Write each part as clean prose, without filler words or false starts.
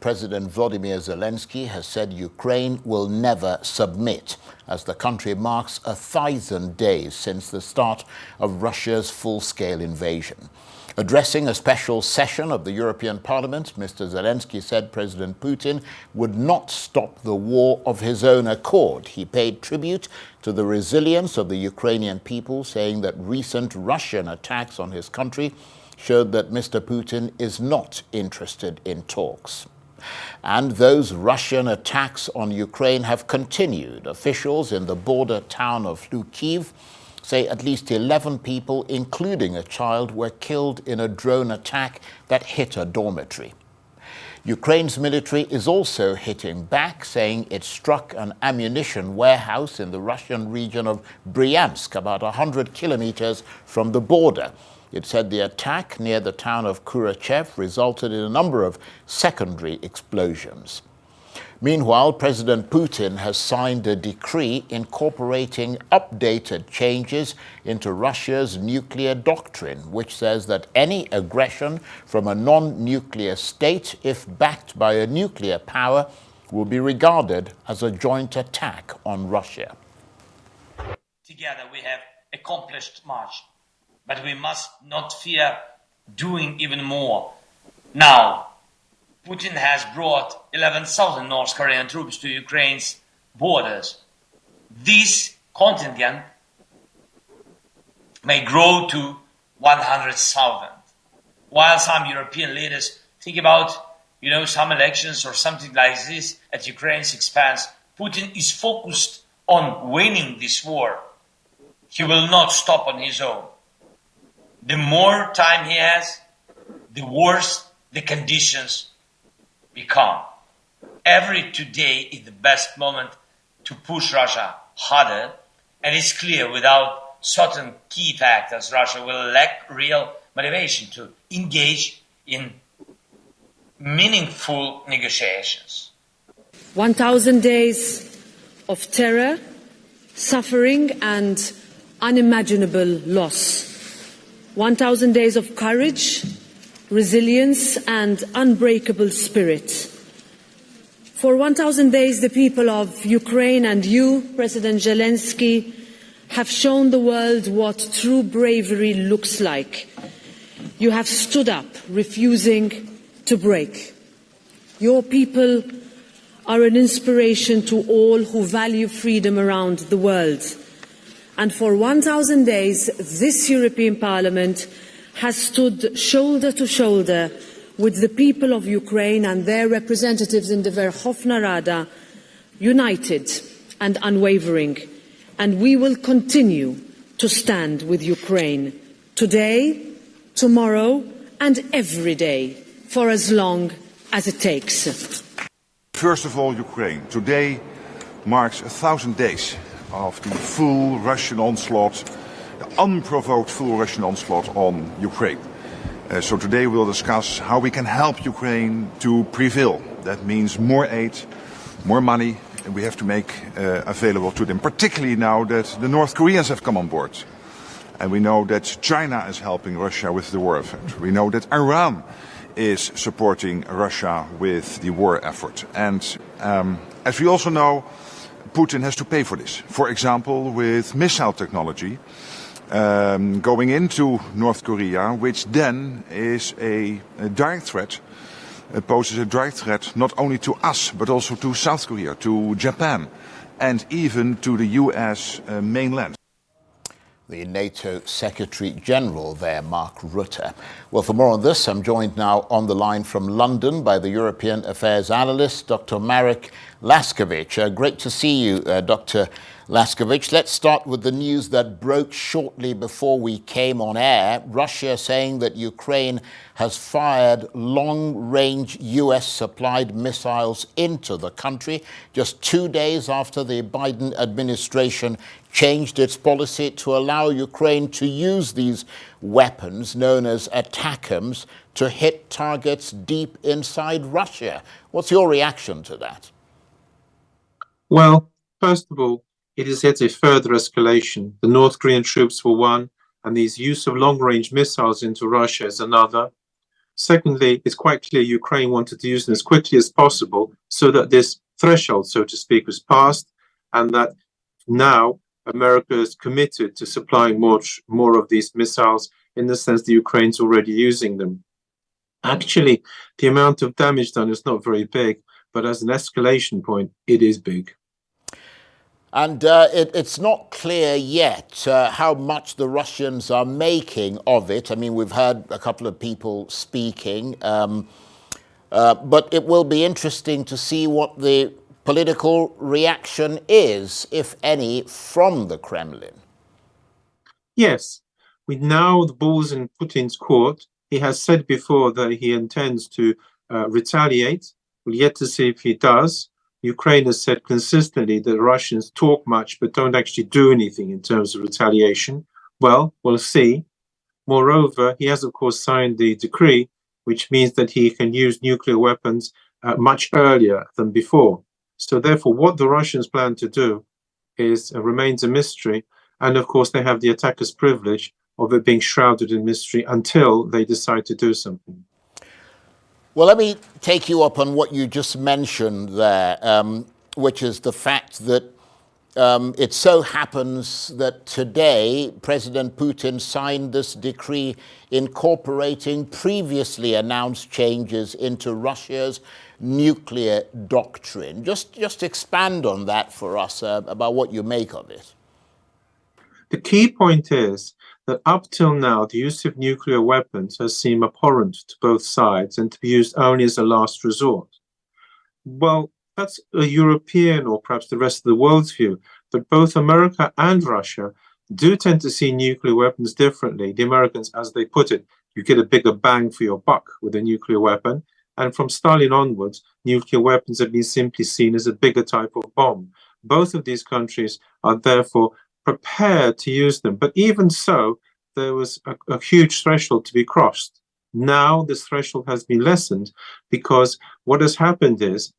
President Volodymyr Zelenskyy has said Ukraine will never submit as the country marks 1,000 days since the start of Russia's full-scale invasion. Addressing a special session of the European Parliament, Mr. Zelenskyy said President Putin would not stop the war of his own accord. He paid tribute to the resilience of the Ukrainian people, saying that recent Russian attacks on his country showed that Mr. Putin is not interested in talks. And those Russian attacks on Ukraine have continued. Officials in the border town of Laskiewicz say at least 11 people, including a child, were killed in a drone attack that hit a dormitory. Ukraine's military is also hitting back, saying it struck an ammunition warehouse in the Russian region of Bryansk, about 100 kilometers from the border. It said the attack near the town of Kurachev resulted in a number of secondary explosions. Meanwhile, President Putin has signed a decree incorporating updated changes into Russia's nuclear doctrine, which says that any aggression from a non-nuclear state, if backed by a nuclear power, will be regarded as a joint attack on Russia. Together we have accomplished much, but we must not fear doing even more. Now, Putin has brought 11,000 North Korean troops to Ukraine's borders. This contingent may grow to 100,000. While some European leaders think about, some elections or something like this at Ukraine's expense, Putin is focused on winning this war. He will not stop on his own. The more time he has, the worse the conditions become. Every today is the best moment to push Russia harder, and it's clear without certain key factors, Russia will lack real motivation to engage in meaningful negotiations. 1,000 days of terror, suffering, and unimaginable loss. 1,000 days of courage, resilience, and unbreakable spirit. For 1,000 days, the people of Ukraine and you, President Zelenskyy, have shown the world what true bravery looks like. You have stood up, refusing to break. Your people are an inspiration to all who value freedom around the world. And for 1,000 days, this European Parliament has stood shoulder to shoulder with the people of Ukraine and their representatives in the Verkhovna Rada, united and unwavering. And we will continue to stand with Ukraine today, tomorrow, and every day for as long as it takes. First of all, Ukraine. Today marks 1,000 days of the full Russian onslaught, the unprovoked full Russian onslaught on Ukraine. So today we'll discuss how we can help Ukraine to prevail. That means more aid, more money, and we have to make available to them, particularly now that the North Koreans have come on board. And we know that China is helping Russia with the war effort. We know that Iran is supporting Russia with the war effort. And as we also know, Putin has to pay for this. For example, with missile technology going into North Korea, which then is a direct threat, poses a direct threat not only to us, but also to South Korea, to Japan, and even to the US mainland. The NATO Secretary General there, Mark Rutte. Well, for more on this, I'm joined now on the line from London by the European Affairs analyst, Dr. Marek Laskiewicz. Great to see you, Dr. Laskiewicz. Let's start with the news that broke shortly before we came on air. Russia saying that Ukraine has fired long-range US-supplied missiles into the country just 2 days after the Biden administration changed its policy to allow Ukraine to use these weapons, known as ATACMS, to hit targets deep inside Russia. What's your reaction to that? Well, first of all, it is yet a further escalation. The North Korean troops were one, and these use of long-range missiles into Russia is another. Secondly, it's quite clear Ukraine wanted to use them as quickly as possible so that this threshold, so to speak, was passed, and that now America is committed to supplying more of these missiles in the sense that Ukraine's already using them. Actually, the amount of damage done is not very big, but as an escalation point, it is big. And it's not clear yet how much the Russians are making of it. I mean, we've heard a couple of people speaking, but it will be interesting to see what the political reaction is, if any, from the Kremlin. Yes, with now the ball's in Putin's court. He has said before that he intends to retaliate. We'll yet to see if he does. Ukraine has said consistently that Russians talk much but don't actually do anything in terms of retaliation. Well, we'll see. Moreover, he has, of course, signed the decree, which means that he can use nuclear weapons much earlier than before. So therefore, what the Russians plan to do is remains a mystery. And of course, they have the attacker's privilege of it being shrouded in mystery until they decide to do something. Well, let me take you up on what you just mentioned there, which is the fact that it so happens that today President Putin signed this decree incorporating previously announced changes into Russia's nuclear doctrine. Just expand on that for us about what you make of it. The key point is that up till now, the use of nuclear weapons has seemed abhorrent to both sides and to be used only as a last resort. Well, that's a European or perhaps the rest of the world's view, but both America and Russia do tend to see nuclear weapons differently. The Americans, as they put it, you get a bigger bang for your buck with a nuclear weapon. And from Stalin onwards, nuclear weapons have been simply seen as a bigger type of bomb. Both of these countries are therefore prepared to use them. But even so, there was a huge threshold to be crossed. Now this threshold has been lessened because what has happened is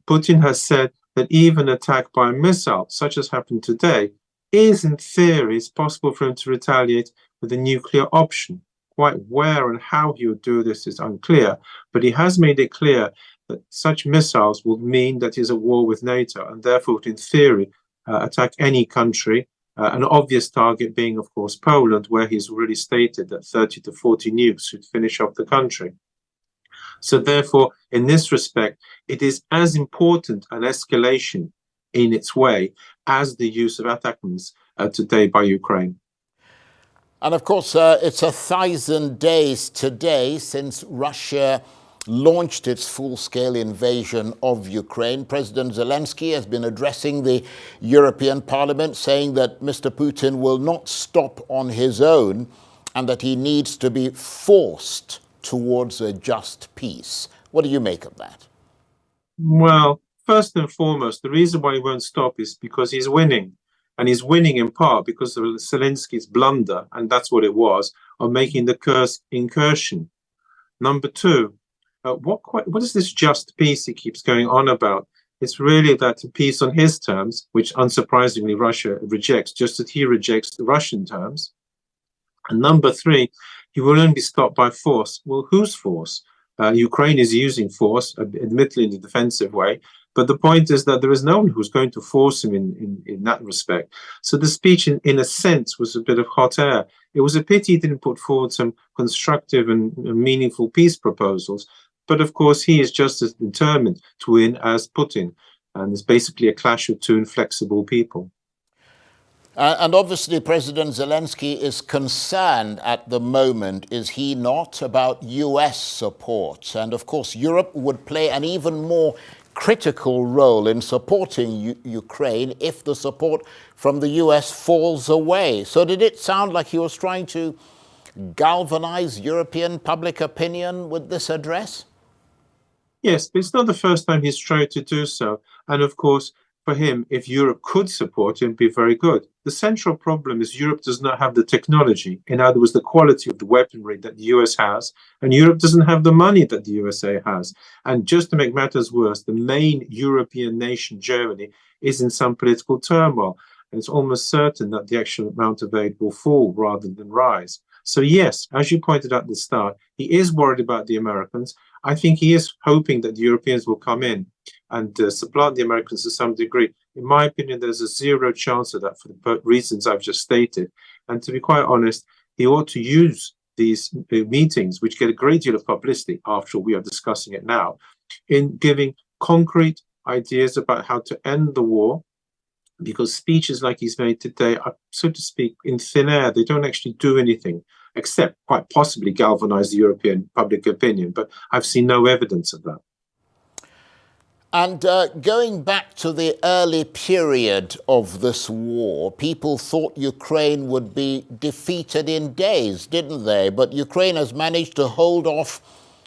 Putin has said that even attack by a missile, such as happened today, is in theory, it's possible for him to retaliate with a nuclear option. Quite where and how he would do this is unclear, but he has made it clear that such missiles will mean that he's at war with NATO and therefore would, in theory, attack any country. An obvious target being, of course, Poland, where he's already stated that 30 to 40 nukes should finish off the country. So therefore, in this respect, it is as important an escalation in its way as the use of ATACMS today by Ukraine. And of course, it's 1,000 days today since Russia launched its full-scale invasion of Ukraine. President Zelenskyy has been addressing the European Parliament, saying that Mr. Putin will not stop on his own and that he needs to be forced towards a just peace. What do you make of that? Well, first and foremost, the reason why he won't stop is because he's winning. And he's winning in part because of Zelenskyy's blunder, and that's what it was, of making the Kursk incursion. Number two, what is this just peace he keeps going on about? It's really that peace on his terms, which unsurprisingly Russia rejects, just as he rejects the Russian terms. And number three, he will only be stopped by force. Well, whose force? Ukraine is using force, admittedly in a defensive way, but the point is that there is no one who's going to force him in that respect. So the speech, in a sense, was a bit of hot air. It was a pity he didn't put forward some constructive and meaningful peace proposals. But of course, he is just as determined to win as Putin. And it's basically a clash of two inflexible people. And obviously, President Zelenskyy is concerned at the moment, is he not, about US support? And of course, Europe would play an even more critical role in supporting Ukraine if the support from the US falls away. So did it sound like he was trying to galvanize European public opinion with this address? Yes, but it's not the first time he's tried to do so. And of course, for him, if Europe could support him, it'd be very good. The central problem is Europe does not have the technology. In other words, the quality of the weaponry that the US has, and Europe doesn't have the money that the USA has. And just to make matters worse, the main European nation, Germany, is in some political turmoil. And it's almost certain that the actual amount of aid will fall rather than rise. So yes, as you pointed out at the start, he is worried about the Americans. I think he is hoping that the Europeans will come in and supplant the Americans to some degree. In my opinion, there's a zero chance of that for the reasons I've just stated. And to be quite honest, he ought to use these meetings, which get a great deal of publicity, after all, we are discussing it now, in giving concrete ideas about how to end the war, because speeches like he's made today are, so to speak, in thin air. They don't actually do anything, except quite possibly galvanize the European public opinion. But I've seen no evidence of that. And going back to the early period of this war, people thought Ukraine would be defeated in days, didn't they? But Ukraine has managed to hold off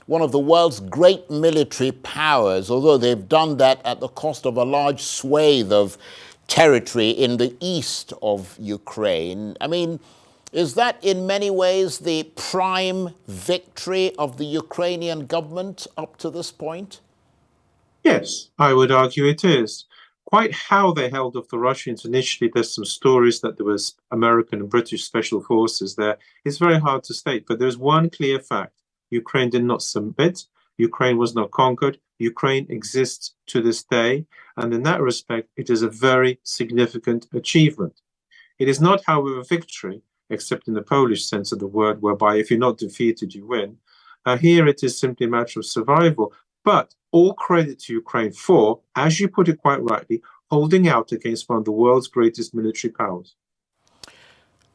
one of the world's great military powers, although they've done that at the cost of a large swathe of territory in the east of Ukraine. I mean, is that in many ways the prime victory of the Ukrainian government up to this point? Yes, I would argue it is. Quite how they held off the Russians initially, there's some stories that there was American and British special forces there. It's very hard to state, but there's one clear fact. Ukraine did not submit. Ukraine was not conquered. Ukraine exists to this day. And in that respect, it is a very significant achievement. It is not, however, victory, except in the Polish sense of the word, whereby if you're not defeated, you win. Here it is simply a matter of survival. But all credit to Ukraine for, as you put it quite rightly, holding out against one of the world's greatest military powers.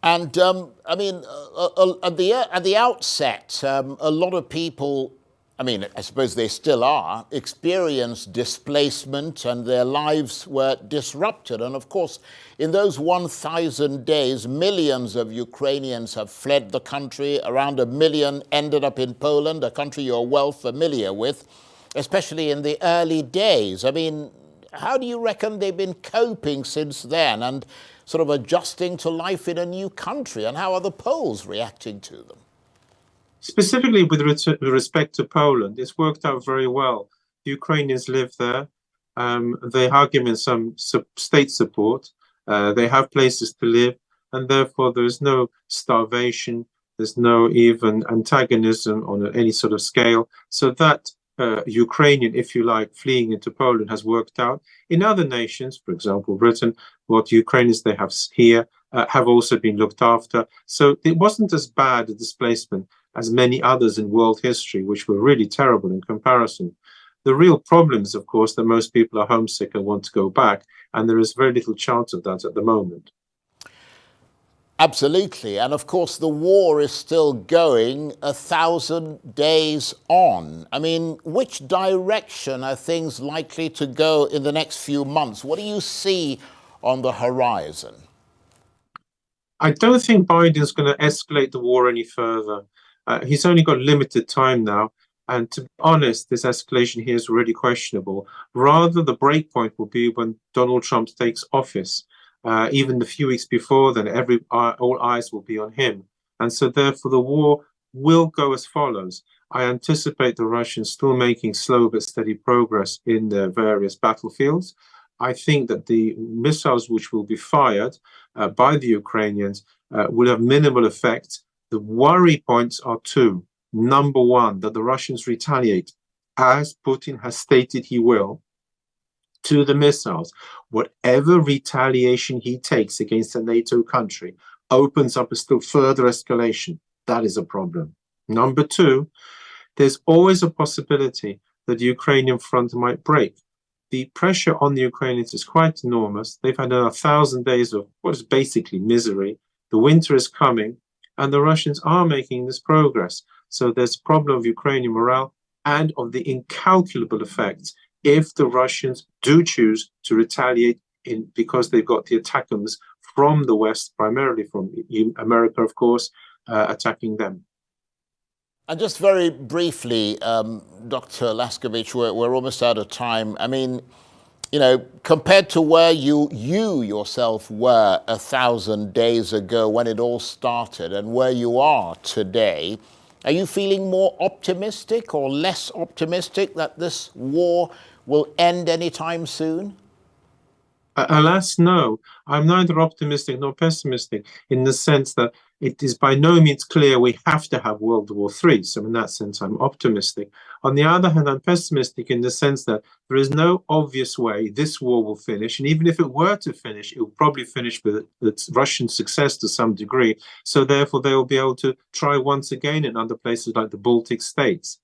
And I mean, at the outset, a lot of people, I mean, I suppose they still are, experienced displacement and their lives were disrupted. And of course, in those 1,000 days, millions of Ukrainians have fled the country. Around 1 million ended up in Poland, a country you're well familiar with, especially in the early days. I mean, how do you reckon they've been coping since then and sort of adjusting to life in a new country? And how are the Poles reacting to them? Specifically with respect to Poland, it's worked out very well. The Ukrainians live there. They are given some state support. They have places to live. And therefore, there is no starvation. There's no even antagonism on any sort of scale. So that Ukrainian, if you like, fleeing into Poland has worked out. In other nations, for example, Britain, what Ukrainians they have here have also been looked after. So it wasn't as bad a displacement as many others in world history, which were really terrible in comparison. The real problem is, of course, that most people are homesick and want to go back, and there is very little chance of that at the moment. Absolutely. And of course, the war is still going 1,000 days on. I mean, which direction are things likely to go in the next few months? What do you see on the horizon? I don't think Biden's going to escalate the war any further. He's only got limited time now. And to be honest, this escalation here is already questionable. Rather, the breakpoint will be when Donald Trump takes office. Even a few weeks before then, all eyes will be on him. And so therefore the war will go as follows. I anticipate the Russians still making slow but steady progress in their various battlefields. I think that the missiles which will be fired by the Ukrainians will have minimal effect. The worry points are two. Number one, that the Russians retaliate, as Putin has stated he will, to the missiles. Whatever retaliation he takes against a NATO country opens up a still further escalation. That is a problem. Number two, there's always a possibility that the Ukrainian front might break. The pressure on the Ukrainians is quite enormous. They've had 1,000 days of what is basically misery. The winter is coming, and the Russians are making this progress. So there's a problem of Ukrainian morale and of the incalculable effects if the Russians do choose to retaliate because they've got the attackers from the West, primarily from America, of course, attacking them. And just very briefly, Dr. Laskiewicz, we're almost out of time. I mean, you know, compared to where you yourself were 1,000 days ago when it all started and where you are today, are you feeling more optimistic or less optimistic that this war will end anytime soon? Alas, no. I'm neither optimistic nor pessimistic in the sense that it is by no means clear we have to have World War III. So in that sense, I'm optimistic. On the other hand, I'm pessimistic in the sense that there is no obvious way this war will finish. And even if it were to finish, it will probably finish with its Russian success to some degree. So therefore, they will be able to try once again in other places like the Baltic states.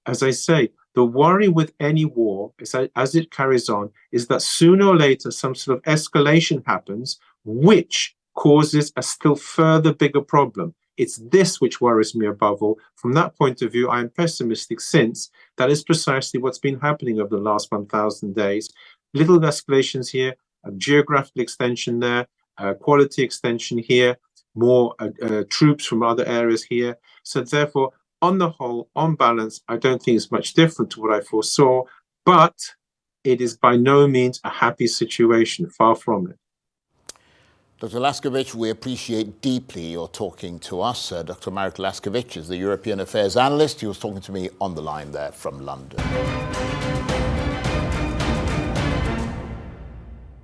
As I say, the worry with any war, is that as it carries on, is that sooner or later some sort of escalation happens, which causes a still further bigger problem. It's this which worries me above all. From that point of view, I am pessimistic, since that is precisely what's been happening over the last 1,000 days. Little escalations here, a geographical extension there, a quality extension here, more troops from other areas here. So therefore, on the whole, on balance, I don't think it's much different to what I foresaw, but it is by no means a happy situation, far from it. Dr. Laskiewicz, we appreciate deeply your talking to us. Dr. Marek Laskiewicz is the European Affairs analyst. He was talking to me on the line there from London.